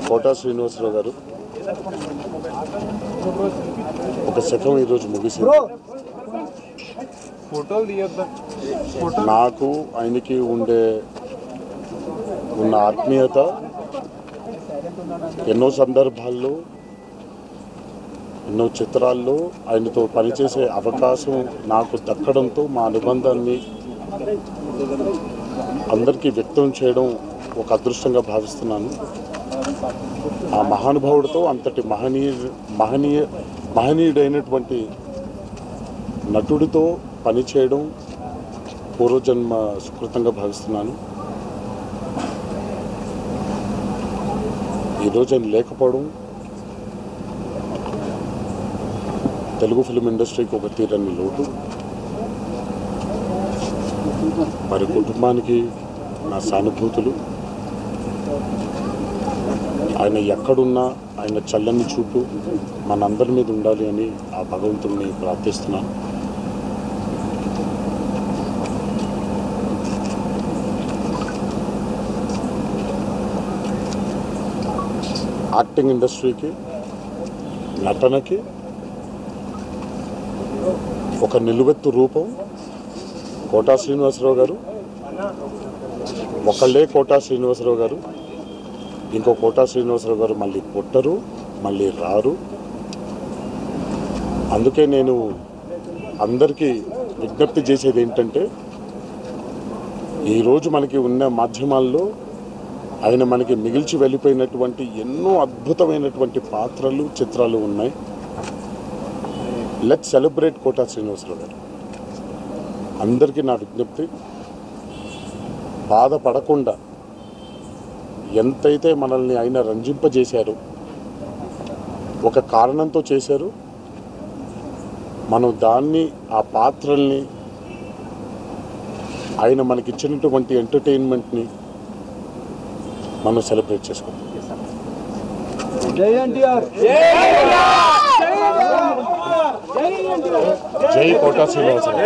Quota Srinivasarao గారు ఒక శకం ఈరోజు ముగిసింది. నాకు ఆయనకి ఉన్న ఆత్మీయత ఎన్నో సందర్భాల్లో ఎన్నో చిత్రాల్లో ఆయనతో పనిచేసే అవకాశం నాకు దక్కడంతో మా అనుబంధాన్ని అందరికీ వ్యక్తం చేయడం ఒక అదృష్టంగా భావిస్తున్నాను. ఆ మహానుభావుడితో అంతటి మహనీయుడైనటువంటి నటుడితో పనిచేయడం పూర్వజన్మ సుకృతంగా భావిస్తున్నాను. ఈరోజు ఆయన లేకపోవడం తెలుగు ఫిల్మ్ ఇండస్ట్రీకి ఒక తీరని లోటు. మరి కుటుంబానికి నా సానుభూతులు. ఆయన ఎక్కడున్నా ఆయన చల్లని చూపు మనందరి మీద ఉండాలి అని ఆ భగవంతుడిని ప్రార్థిస్తున్నాను. యాక్టింగ్ ఇండస్ట్రీకి, నటనకి ఒక నిలువెత్తు రూపం కోటా శ్రీనివాసరావు గారు. ఒకళ్ళే కోటా శ్రీనివాసరావు గారు, ఇంకో కోటా శ్రీనివాసరావు గారు మళ్ళీ పుట్టరు, మళ్ళీ రారు. అందుకే నేను అందరికీ విజ్ఞప్తి చేసేది ఏంటంటే, ఈరోజు మనకి ఉన్న మాధ్యమాల్లో ఆయన మనకి మిగిల్చి వెళ్ళిపోయినటువంటి ఎన్నో అద్భుతమైనటువంటి పాత్రలు, చిత్రాలు ఉన్నాయి. లెట్స్ సెలబ్రేట్ కోటా శ్రీనివాసరావు గారు. అందరికీ నా విజ్ఞప్తి, బాధపడకుండా ఎంతైతే మనల్ని ఆయన రంజింపజేశారో, ఒక కారణంతో చేశారు, మనం దాన్ని, ఆ పాత్రల్ని, ఆయన మనకిచ్చినటువంటి ఎంటర్టైన్మెంట్ని మనం సెలబ్రేట్ చేసుకుంటాం. జై కోటా శ్రీనివాసరావు.